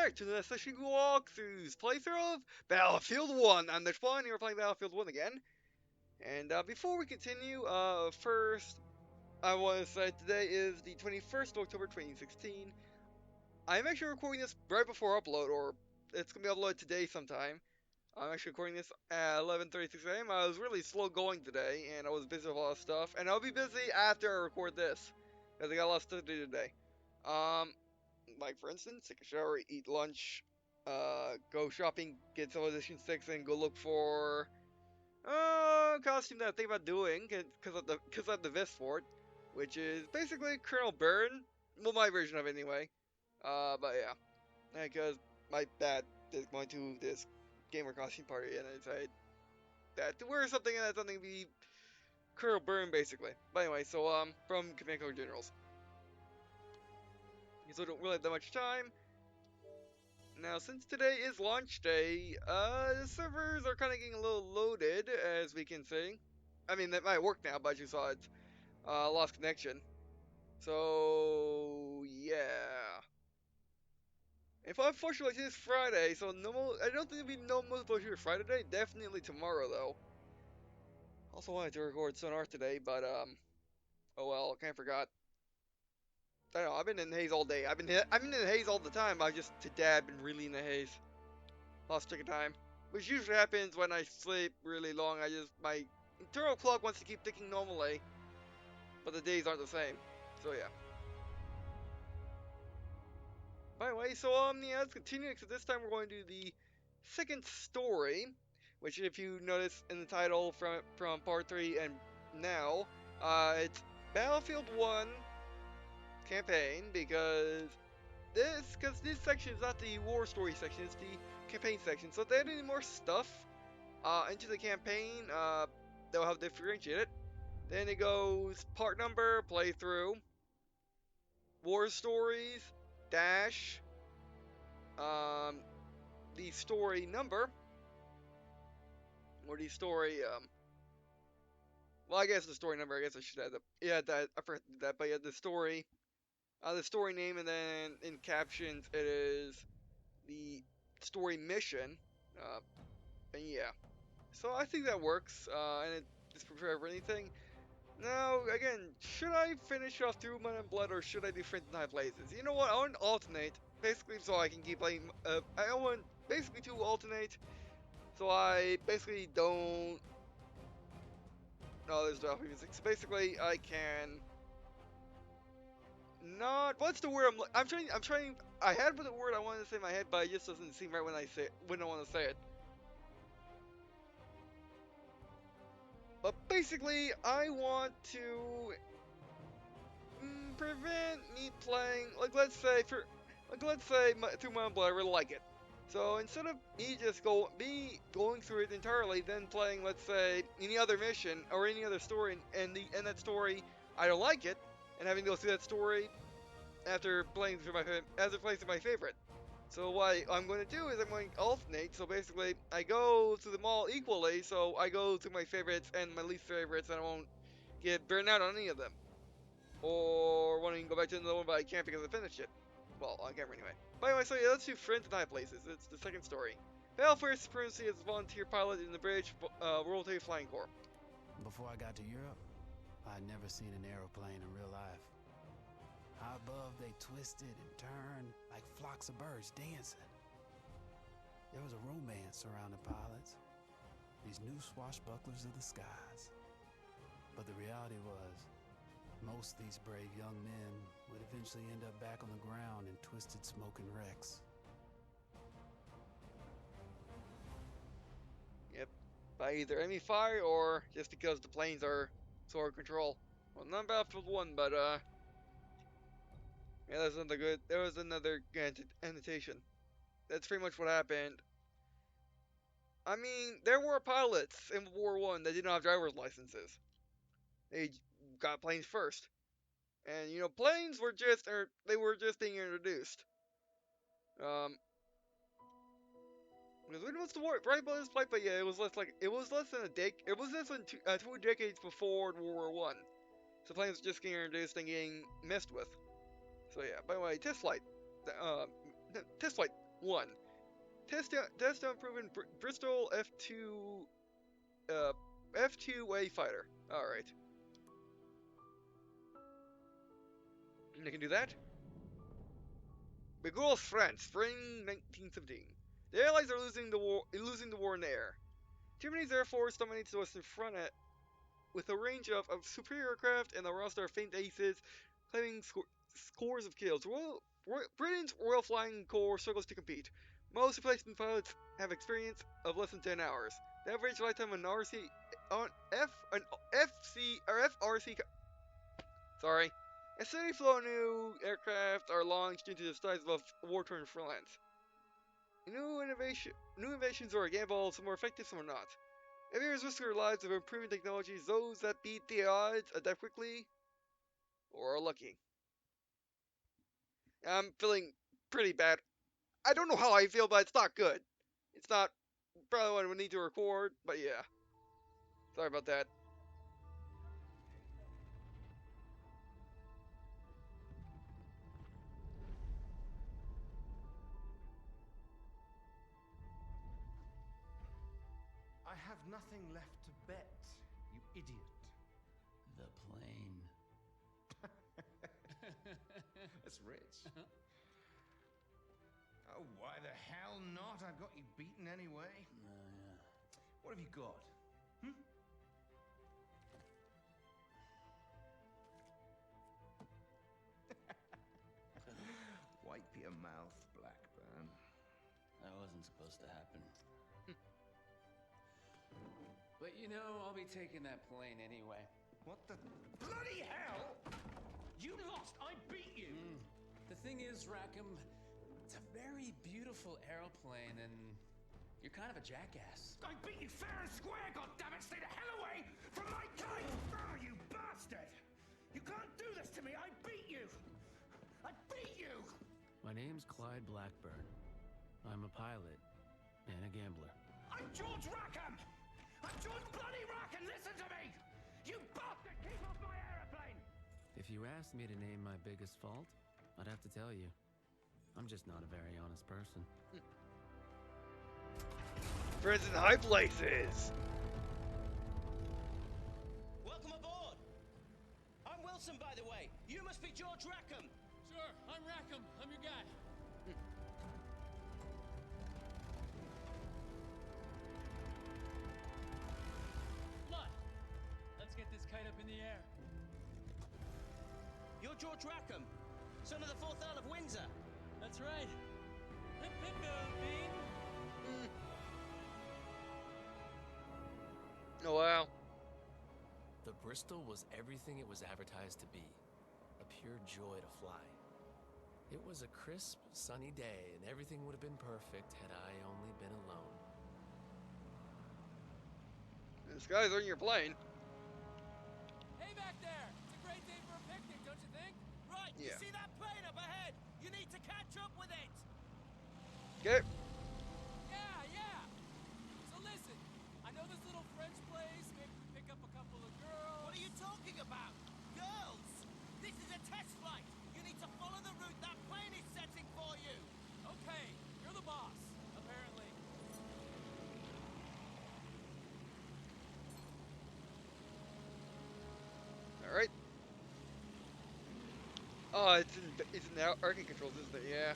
back to the session walkthroughs playthrough of Battlefield 1. I'm the Spawn, and we're playing Battlefield 1 again. And before we continue, first, I want to say today is the 21st of October 2016. I'm actually recording this right before upload, or it's going to be uploaded today sometime. I'm actually recording this at 11:36 a.m. I was really slow going today, and I was busy with a lot of stuff. And I'll be busy after I record this, because I got a lot of stuff to do today. Like for instance, take a shower, eat lunch, go shopping, get some edition 6, and go look for costume that I think about doing because of the vest for it, which is basically Colonel Burn, well my version of it anyway. But yeah, because my dad is going to this gamer costume party, and I decided that to wear something that's something to be Colonel Burn basically. But anyway, so from Campiagn Generals. So I don't really have that much time. Now, since today is launch day, the servers are kind of getting a little loaded, as we can see. I mean, that might work now, but you saw it lost connection. So, yeah. If unfortunately it's Friday, so no, I don't think there'll be no multiple shooter Friday today. Definitely tomorrow, though. Also wanted to record Sonar today, but oh well, kind of forgot. I don't know. I've been in the haze all day. I've been in the haze all the time. I just today I've been really in the haze. Lost track of time. Which usually happens when I sleep really long. My internal clock wants to keep ticking normally, but the days aren't the same. So yeah. By the way, so yeah, let's continue. So this time we're going to do the second story, which if you notice in the title from part 3 and now, it's Battlefield 1 campaign because this section is not the war story section, it's the campaign section. So if they add any more stuff into the campaign, they'll have to differentiate it. Then it goes part number, playthrough, war stories, dash, the story number, or the story, well, I guess the story number, I guess I should add that, yeah, that, I forgot that, but yeah, the story name, and then in captions, it is the story mission, and yeah. So I think that works, and it just prepare for anything. Now, again, should I finish off through Mud and Blood, or should I do Friends in High Places? You know what, I want to alternate, basically so I can keep playing, I want basically to alternate, so I basically don't, no, there's no music, so basically I can not, what's the word I'm trying, I had the word I wanted to say in my head, but it just doesn't seem right when I say it, when I want to say it. But basically, I want to prevent me playing, like let's say through my blood, I really like it. So instead of me just going through it entirely, then playing, let's say, any other mission or any other story, and that story I don't like it, and having to go through that story after playing through my favorite. So what I'm going to do is I'm going to alternate. So basically, I go through them all equally. So I go through my favorites and my least favorites, and I won't get burned out on any of them. Or wanting to go back to another one, but I can't because I finished it. Well, on camera anyway. By the way, so yeah, let's do Friends in High Places. It's the second story. Battlefield Supremacy as a volunteer pilot in the British Royal Flying Corps. Before I got to Europe, I'd never seen an aeroplane in real life. High above, they twisted and turned like flocks of birds dancing. There was a romance surrounding pilots, these new swashbucklers of the skies. But the reality was, most of these brave young men would eventually end up back on the ground in twisted smoking wrecks. Yep, by either enemy fire or just because the planes are so hard to control. Well, not Battlefield 1, but yeah, that's another good. There was another good annotation. That's pretty much what happened. I mean, there were pilots in World War One that didn't have driver's licenses. They got planes first, and you know, planes were they were just being introduced. Um, because when was the war? Right about this flight, but yeah, it was less than a decade. It was less than 2 decades before World War One. So planes were just getting introduced and getting messed with. So yeah. By the way, test flight. Uh, test flight. 1. Test out proven Bristol F2 F2A fighter. Alright. I can do that. Begul, France, spring 1917. The Allies are losing the war in the air. Germany's Air Force dominates the Western Front with a range of superior aircraft and a roster of famed aces, claiming scores of kills. Britain's Royal Flying Corps struggles to compete. Most replacement pilots have experience of less than 10 hours. The average lifetime of an FC or FRC a steady flow of new aircraft are launched into the skies of war-torn France. New innovations are a gamble, some are effective, some are not. Aviators risk their lives of improving technologies. Those that beat the odds adapt quickly or are lucky. I'm feeling pretty bad. I don't know how I feel, but it's not good. It's not probably what we need to record, but yeah. Sorry about that. I have nothing left to bet, you idiot. The plane. That's rich. Oh, why the hell not? I've got you beaten anyway. Yeah. What have you got? Wipe your mouth, Blackburn. That wasn't supposed to happen. But you know, I'll be taking that plane anyway. What the bloody hell? You lost! I beat you! The thing is, Rackham, it's a very beautiful aeroplane, and you're kind of a jackass. I beat you fair and square, goddammit! Stay the hell away from my kite! Oh, you bastard! You can't do this to me! I beat you! I beat you! My name's Clyde Blackburn. I'm a pilot and a gambler. I'm George Rackham! I'm George bloody Rackham! Listen to me! You bastard! Keep off my aeroplane! If you asked me to name my biggest fault, I'd have to tell you. I'm just not a very honest person. Friends in high places! Welcome aboard! I'm Wilson, by the way. You must be George Rackham. Sure, I'm Rackham. I'm your guy. Blood! Let's get this kite up in the air. You're George Rackham, son of the 4th Earl of Windsor. That's right. Hip hip Bean. Oh wow. The Bristol was everything it was advertised to be. A pure joy to fly. It was a crisp, sunny day, and everything would have been perfect had I only been alone. This guy's on your plane. Hey back there! It's a great day for a picnic, don't you think? Right, Yeah. you see that plane up ahead? You need to catch up with it. Okay. Yeah. So listen, I know this little French place. Maybe we pick up a couple of girls. What are you talking about? Girls! This is a test flight. You need to follow the route that plane is setting for you. Okay, you're the boss, apparently. Alright. Oh, it's in the arcing controls, isn't it? Yeah.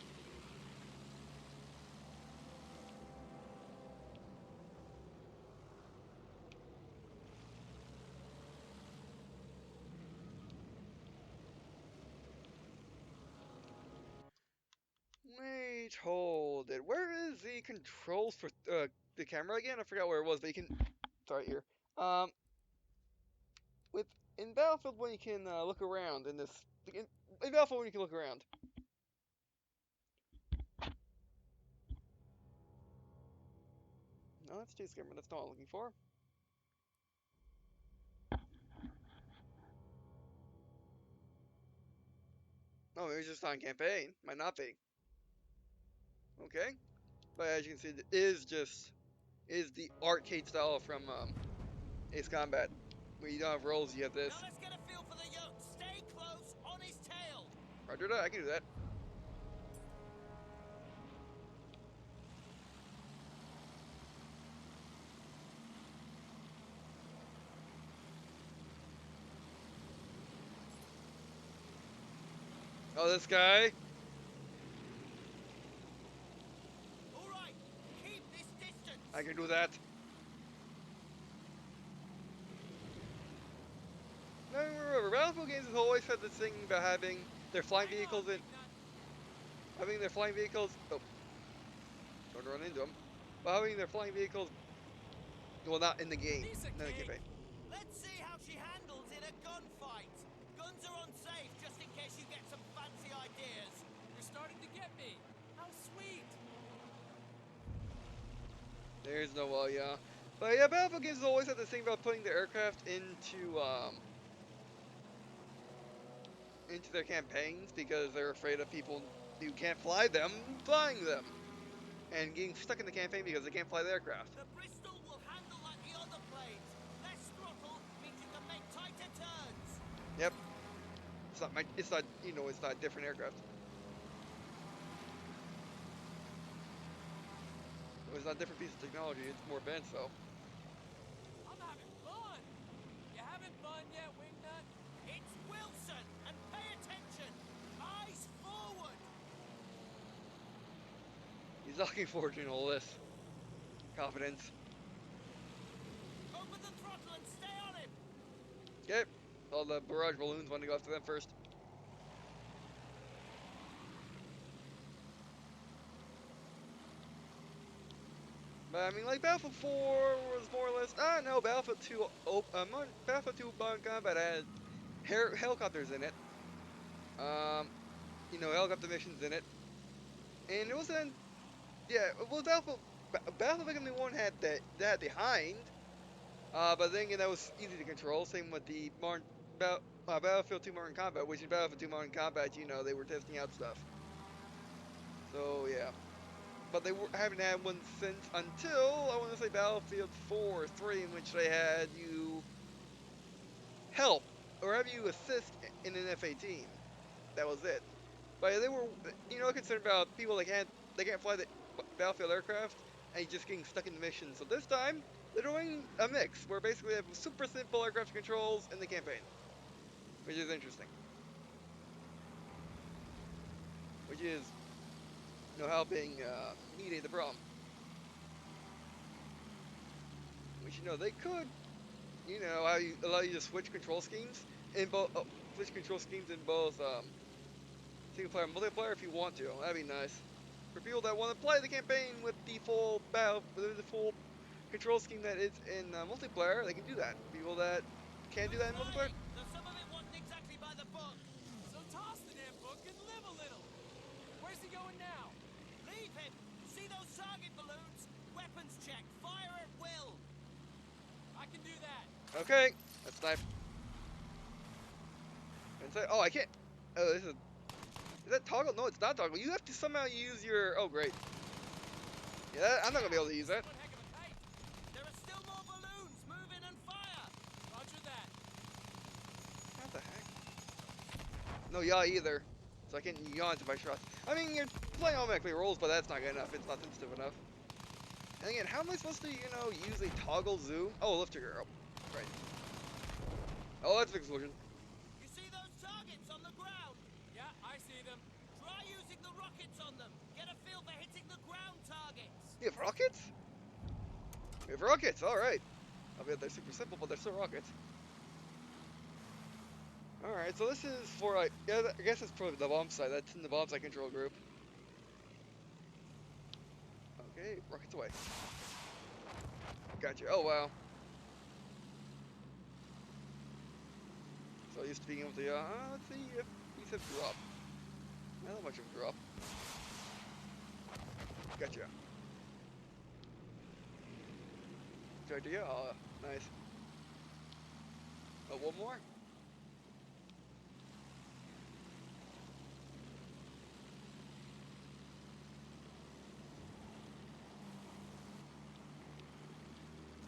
Wait, hold it. Where is the controls for the camera again? I forgot where it was, but you can. Sorry, here. With in Battlefield 1 you can look around in this. In Battlefield 1 you can look around. No, that's chase camera. That's not what I'm looking for. Oh, maybe it's just on campaign. Might not be. Okay. But as you can see, it is the arcade style from Ace Combat. Where you don't have rolls, you have this. Now let's get a feel for the yoke. Stay close on his tail. Roger that, I can do that. Oh, this guy. All right, keep this distance. I can do that. Now remember, Battlefield games have always had this thing about having their flying Hang on, vehicles in, Big Nut. having their flying vehicles. Oh, don't run into them. But having their flying vehicles, well, not in the game, Piece of not in the cake. campaign. Let's see how she handles in a gunfight. Guns are unsafe, just in case you get some fancy ideas. You're starting to get me. How sweet. There's no yeah. But yeah, Battlefield games have always had this thing about putting the aircraft into their campaigns because they're afraid of people who can't fly them flying them and getting stuck in the campaign because they can't fly the aircraft. The Bristol will handle like the other planes. Less throttle means you can make tighter turns. Yep. It's not, it's not a different aircraft. It's not a different piece of technology, it's more advanced though. I'm having fun. You having fun yet, Wingnut? It's Wilson, and pay attention. Eyes forward. He's looking forward to all this. Confidence. Open the throttle and stay on him. Okay. All the barrage balloons want to go after them first. But I mean, like Battlefield 4 was more or less. No, Battlefield 2. Battlefield 2 Modern Combat had helicopters in it. Helicopter missions in it, and it wasn't. Yeah, well, Battlefield Victim 1 had that behind. But then again, that was easy to control. Same with the Battlefield 2 Modern Combat, which in Battlefield 2 Modern Combat, they were testing out stuff. So yeah. But they haven't had one since until, I want to say, Battlefield 4 or 3, in which they had you help or have you assist in an FA team. That was it. But they were, concerned about people that can't fly the Battlefield aircraft and just getting stuck in the mission. So this time, they're doing a mix where basically they have super simple aircraft controls in the campaign, which is interesting. Which is helping mediate the problem. Which they could, allow you to switch control schemes in both single player and multiplayer if you want to. That'd be nice for people that want to play the campaign with the full control scheme that is in multiplayer. They can do that. People that can't do that in multiplayer. Though some of it wasn't exactly by the book. So toss the damn book and live a little. Where's he going now? Leave him. See those target balloons? Weapons check. Fire at will. I can do that. Okay, that's knife. Oh, I can't. Oh, is that toggle? No, it's not toggle. You have to somehow use your. Oh, great. Yeah, I'm not gonna be able to use that. One heck of a kite. There are still more balloons. Move in and fire. Roger that. What the heck? No yaw either. So I can't yawn if I shot. I mean, you're playing automatically rolls, but that's not good enough. It's not sensitive enough. And again, how am I supposed to, use a toggle zoom? Oh, lift trigger. Oh, right. Oh, that's explosion. You see those targets on the ground? Yeah, I see them. Try using the rockets on them. Get a feel for hitting the ground targets. You have rockets? We have rockets, alright. I bet they're super simple, but they're still rockets. Alright, so this is for, I guess it's probably the bomb site. That's in the bomb site control group. Okay, rockets away. Gotcha. Oh, wow. So used to being able to, let's see if he said drop. Not that much of a drop. Gotcha. Good idea. Oh, nice. Oh, one more?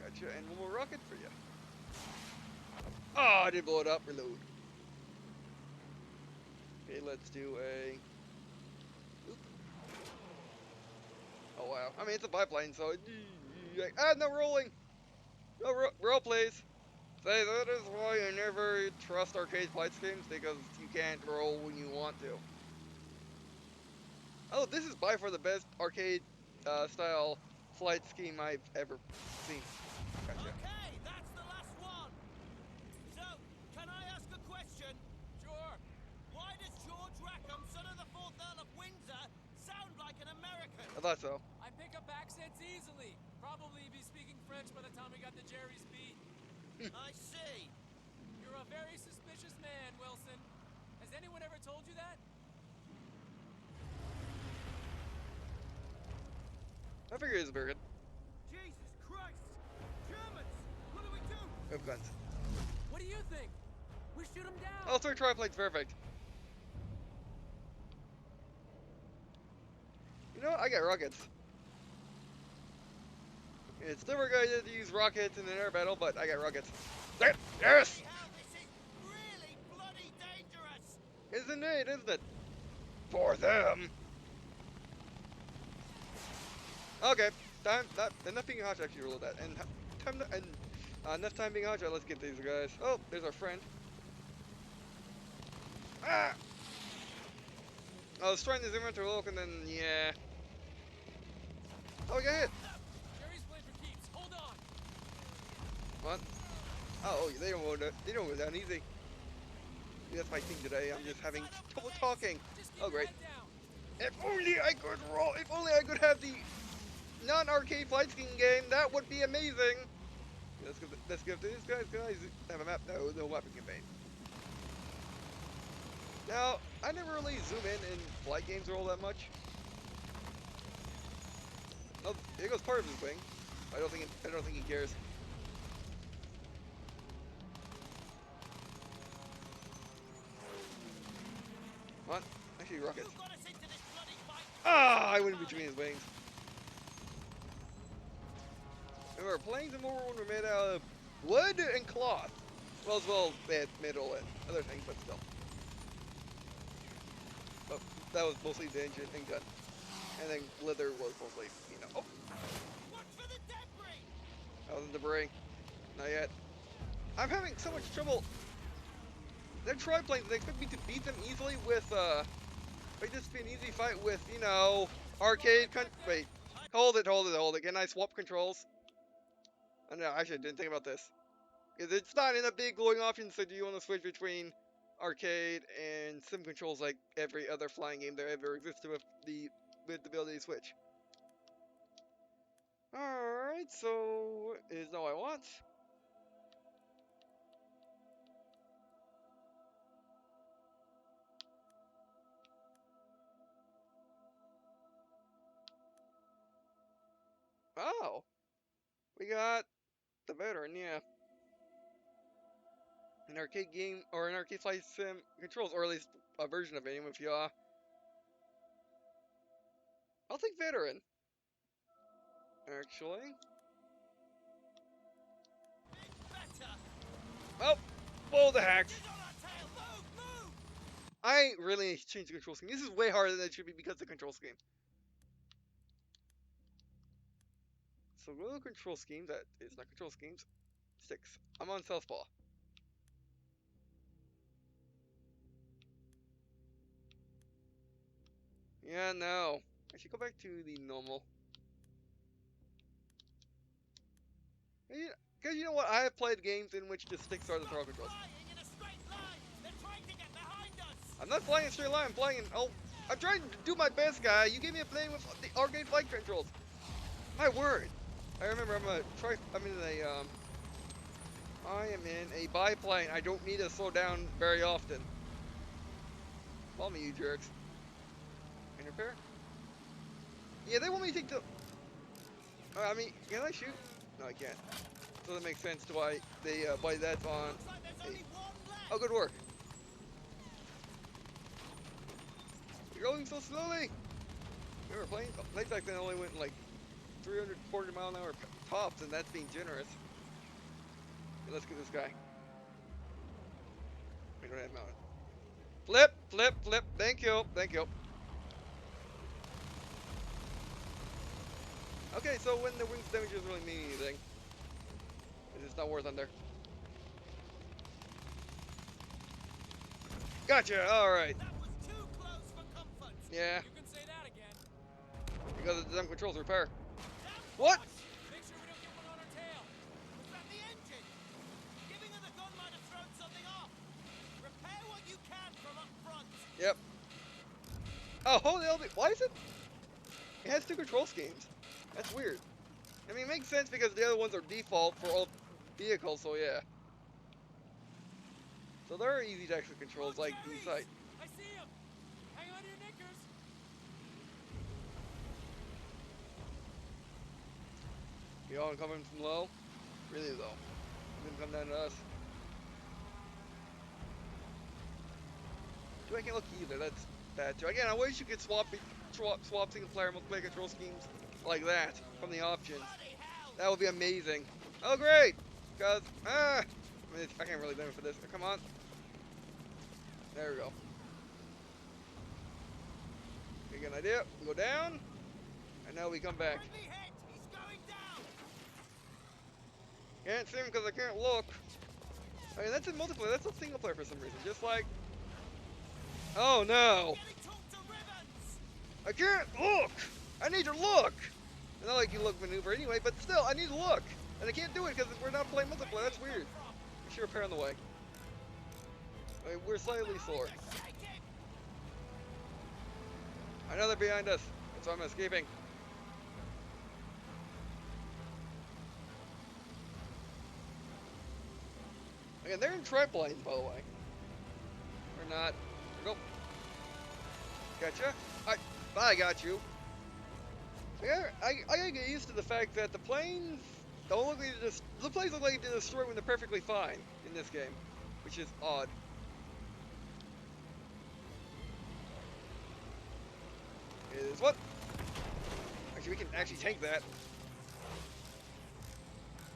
Gotcha. And one more rocket for you. Oh, I did blow it up. Reload. Okay, let's do a... Oop. Oh, wow. I mean, it's a biplane, so... no rolling! No roll, please! Say, that is why you never trust arcade flight games, because you can't roll when you want to. know, this is by far the best arcade style flight scheme I've ever seen. Gotcha. Okay, that's the last one. So, can I ask a question? Sure. Why does George Rackham, son of the 4th Earl of Windsor, sound like an American? I thought so. I pick up accents easily. Probably be speaking French by the time we got to Jerry's beat. I see. You're a very suspicious man, Wilson. Has anyone ever told you that? I figure it's very good. Jesus Christ! Germans! What do we do? We have guns. What do you think? We shoot him down. Oh, 3 triplanes, perfect. You know what? I got rockets. It's never good to use rockets in an air battle, but I got rockets. Yes! Hell, this is really bloody dangerous! Isn't it? Isn't it? For them. Okay. Enough being hot to actually roll that. Enough time being hot. Let's get these guys. Oh, there's our friend. Ah! I was trying to zoom into look, and then yeah. Oh, we got hit. Jerry's playing for keeps. Hold on. What? Oh, they don't go down. They don't go down easy. That's my thing today. I'm just having trouble talking. Just keep Oh, your great. head down. If only I could roll. If only I could have the non-arcade flight scheme game. That would be amazing. Let's give these guys. Can I have a map? No mapping campaign. Now, I never really zoom in flight games all that much. Oh, here goes part of his wing. I don't think he cares. What? Actually, rockets. You got us into this bloody fight! Ah, I went in between his wings. Remember, planes in World War I were made out of wood and cloth. Well, they had metal and other things, but still. Oh, that was mostly the engine and gun. And then leather was mostly, oh, Watch for the debris! that was in debris. Not yet. I'm having so much trouble. They're triplanes. They expect me to beat them easily with, like this be an easy fight with, arcade wait. Hold it. Can I swap controls? Oh, no, actually, I didn't think about this. Because it's not in a big glowing option, so do you want to switch between arcade and sim controls like every other flying game that ever existed with the ability to switch? Alright, so is no I want. Oh, we got the veteran, yeah. An arcade game, or an arcade flight sim controls, or at least a version of it, if you, I'll take veteran. Actually. Better! Oh, pull the hacks. Get on our tail! Move! I really need to change the control scheme. This is way harder than it should be because of the control scheme. So go to control scheme, that is not control schemes. 6. I'm on Southpaw. Yeah, no. I should go back to the normal. Because you know what? I have played games in which the sticks are the throttle controls. Flying in a straight line! They're trying to get behind us! I'm not flying in a straight line. I'm flying in. Oh, I'm trying to do my best, guy. You gave me a plane with the arcade flight controls. My word. I remember I am in a biplane. I don't need to slow down very often. Follow me, you jerks. Can repair? Yeah, they want me to take the. Can I shoot? No, I can't. So that makes sense to why they buy that on. Looks like there's only one left! Oh, good work. You're going so slowly. Remember, planes back then only went like 300, 400 mile an hour tops, and that's being generous. Okay, let's get this guy. We don't have mountain. Flip. Thank you. Okay, so when the wings damage doesn't really mean anything, it's not worth under. Gotcha. All right. That was too close for comfort! Yeah. You can say that again. Because it's them controls repair. Down What? forward. Make sure we don't get one on her tail. Was that the engine? Giving her the gun might have thrown something off. Repair what you can from up front. Yep. Oh, holy hell, why is it? It has two control schemes. That's weird. I mean, it makes sense because the other ones are default for all vehicles, so yeah. So there are easy to actually controls like the sight. I see him. Hang on to your knickers. You all coming from low? Really low. Didn't come down to us. Dude, I can't look either. That's bad too. Again, I wish you could swap single player multiplayer control schemes like that from the options. Bloody hell. That would be amazing. Oh great! Because I mean, I can't really blame it for this. Come on. There we go. We get an idea. We go down, and now we come back. Friendly hit. He's going down. Can't see him because I can't look. I mean, that's in multiplayer. That's not single player for some reason. Just like, oh no, Getting talked to ribbons. I can't look. I need to look. It's not like you look maneuver anyway, but still, I need to look, and I can't do it because we're not playing multiplayer. That's weird. We should repair on the way. I mean, we're slightly slower. Shake it. I know they're behind us. That's why I'm escaping. Again, they're in triplanes, by the way. We're not. Go. Gotcha. I got you. Yeah, I gotta get used to the fact that the planes don't look like the planes look like they're destroyed when they're perfectly fine in this game, which is odd. Is what? Actually, we can actually tank that.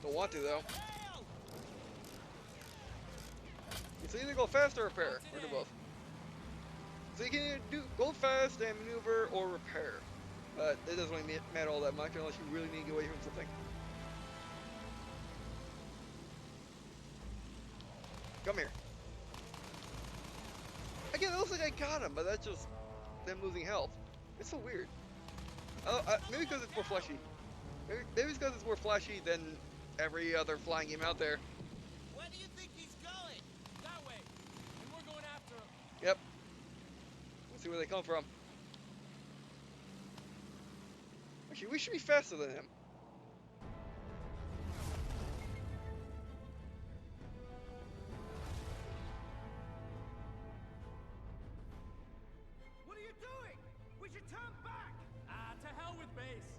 Don't want to though. Hell. It's either go fast or repair, or do both. So you can either go fast and maneuver or repair, but it doesn't really matter all that much unless you really need to get away from something. Come here. Again, it looks like I got him, but that's just them losing health. It's so weird. Oh, maybe because it's more flashy. Maybe it's because it's more flashy than every other flying game out there. Where do you think he's going? That way. And we're going after him. Yep. Let's see where they come from. Actually, we should be faster than him. What are you doing? We should turn back. Ah, to hell with base.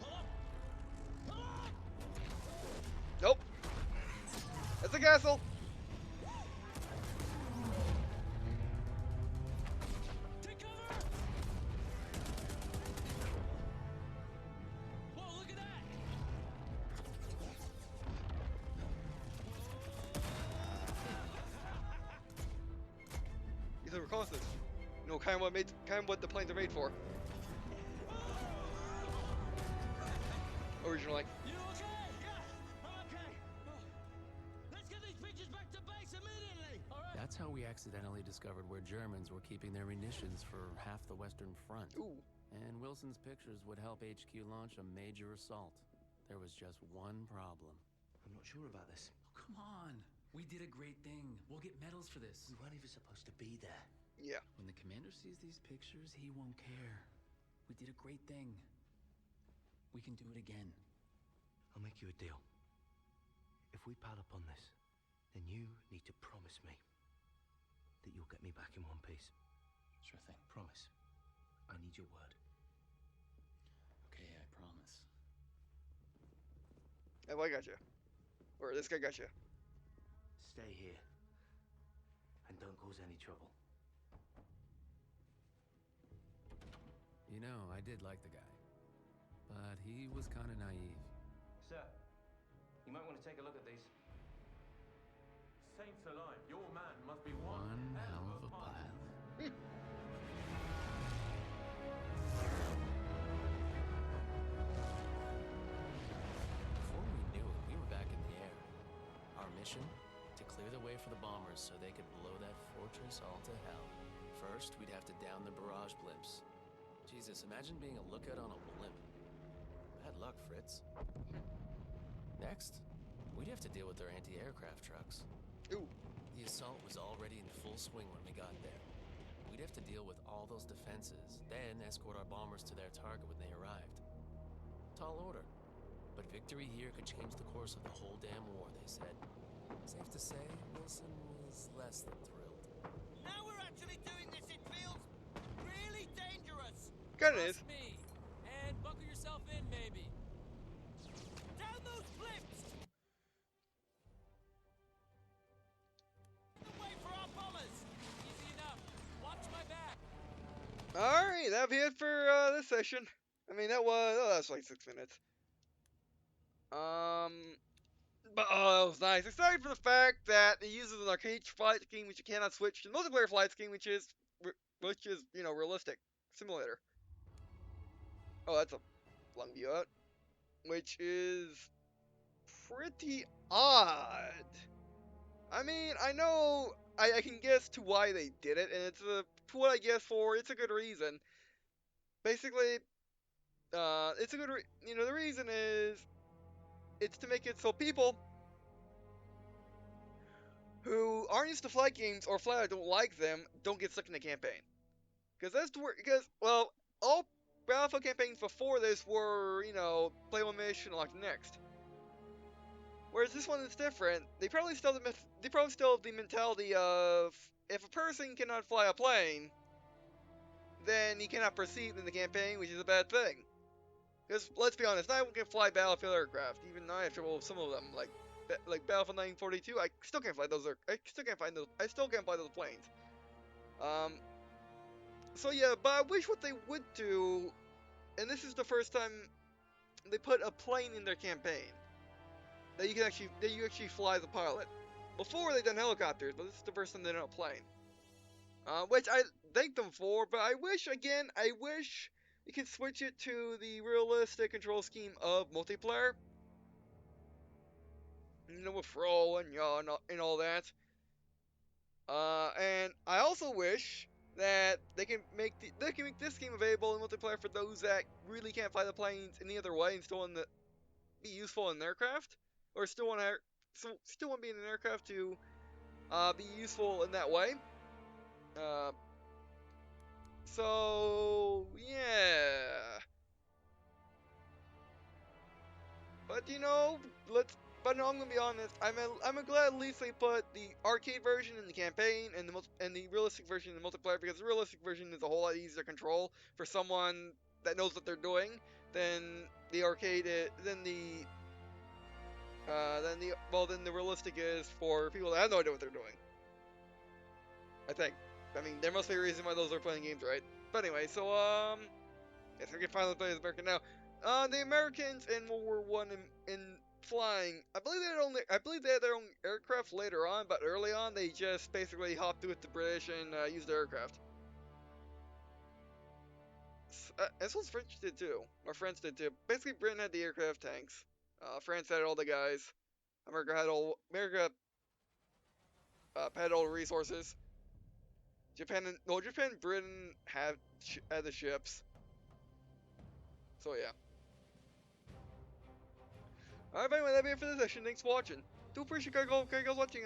Pull up. Pull up. Nope. That's a castle. Take cover! Whoa, look at that! These are reconnaissance. You know, kind of what the planes are made for. Originally. You okay? Yeah, I'm okay. Let's get these pictures back to base immediately. All right. That's how we accidentally discovered where Germans were keeping their munitions for half the Western Front. Ooh. And Wilson's pictures would help HQ launch a major assault. There was just one problem. I'm not sure about this. Oh, come on. We did a great thing. We'll get medals for this. We weren't even supposed to be there. Yeah. When the commander sees these pictures, he won't care. We did a great thing. We can do it again. I'll make you a deal. If we pile up on this, then you need to promise me that you'll get me back in one piece. Sure thing. Promise. I need your word. Okay, I promise. Hey, well, I got you. Or this guy got you. Stay here. And don't cause any trouble. You know, I did like the guy. But he was kind of naive. Sir, you might want to take a look at these. Saints alive, your man must be One hell of a pilot. Before we knew it, we were back in the air. Our mission? To clear the way for the bombers so they could blow that fortress all to hell. First, we'd have to down the barrage blimps. Jesus, imagine being a lookout on a blimp. Bad luck, Fritz. Next, we'd have to deal with their anti-aircraft trucks. Ooh. The assault was already in full swing when we got there. We'd have to deal with all those defenses, then escort our bombers to their target when they arrived. Tall order. But victory here could change the course of the whole damn war, they said. Safe to say, Wilson was less than thrilled. Now we're actually doing this, it feels really dangerous. Kinda is. Trust me. And buckle yourself in, maybe. Down those flips! The way for our bombers! Easy enough. Watch my back. Alright, that'll be it for this session. I mean, that was like 6 minutes. But that was nice. Aside from the fact that it uses an arcade flight scheme which you cannot switch to multiplayer flight scheme, which is you know, realistic simulator. Oh, that's a long view out, which is pretty odd. I mean, I know I can guess to why they did it, and it's what I guess for. It's a good reason. Basically, it's a good you know, the reason is it's to make it so people who aren't used to flight games or flat out don't like them don't get stuck in the campaign. Well, all Battlefield campaigns before this were, you know, play one mission, unlock the next. Whereas this one is different. They probably still have the mentality of if a person cannot fly a plane, then he cannot proceed in the campaign, which is a bad thing. Because let's be honest, I can fly Battlefield aircraft. Even I have trouble with some of them, like Battlefield 1942. I still can't fly those. I still can't fly those planes. So yeah, but I wish what they would do, and this is the first time they put a plane in their campaign that you actually fly the pilot. Before they've done helicopters, but this is the first time they've done a plane. Which I thank them for, but I wish you can switch it to the realistic control scheme of multiplayer. You know, with roll and yaw and all that. And I also wish that they can make this game available in multiplayer for those that really can't fly the planes any other way and still want to be useful in an aircraft, or still want to be in an aircraft to be useful in that way. So yeah. But you know, But no, I'm gonna be honest. I'm glad at least they put the arcade version in the campaign and the realistic version in the multiplayer, because the realistic version is a whole lot easier to control for someone that knows what they're doing than the arcade. Then the realistic is for people that have no idea what they're doing. I think. I mean, there must be a reason why those are playing games, right? But anyway, so yes, we can finally play as American now. The Americans in World War One in flying, I believe they had their own aircraft later on, but early on they just basically hopped with the British and used their aircraft. That's what French did too. Our French did too. Basically, Britain had the aircraft tanks. France had all the guys. America had all the resources. Japan and Britain had the ships. So yeah. Alright, anyway, that'll be it for this session. Thanks for watching. Do appreciate you guys watching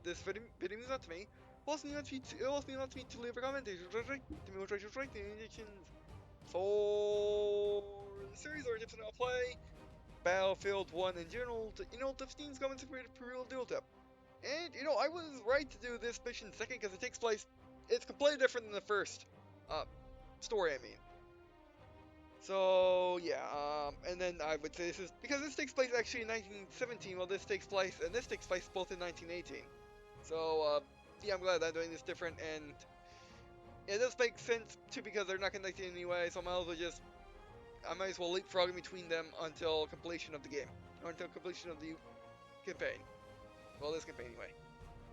this video means that to me. Also means not to me to leave a comment. To me what I should write the indications for the series or tips on how to play Battlefield 1 in general. You know, the 15's comments are for real deal tip. And you know, I was right to do this mission second because it takes place. It's completely different than the first story. I mean. So yeah, and then I would say this is because this takes place actually in 1917, while this takes place both in 1918. So yeah, I'm glad that I'm doing this different, and it does make sense too because they're not connected anyway. So I might as well leapfrog in between them until completion of the game, or until completion of the campaign. Well, this campaign anyway.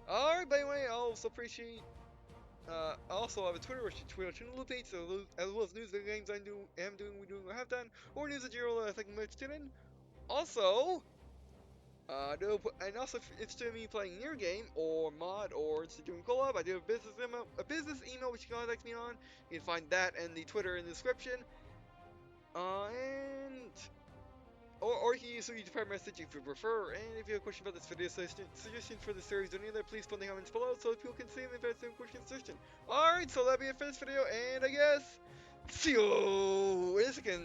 Alright, but anyway, I also appreciate. I also have a Twitter, which is Twitter channel updates, as well as news of the games am doing, or news in general that I think I'm interested in. Also, And also, if you're interested in me playing your game or mod or interested in doing co-op, I do have a business email which you can contact me on. You can find that and the Twitter in the description. And or you can use the private message if you prefer. And if you have a question about this video, suggestion for the series or any other, please put in the comments below so that people can see them if that's a question suggestion. Alright, so that'll be it for this video, and I guess see you in a second.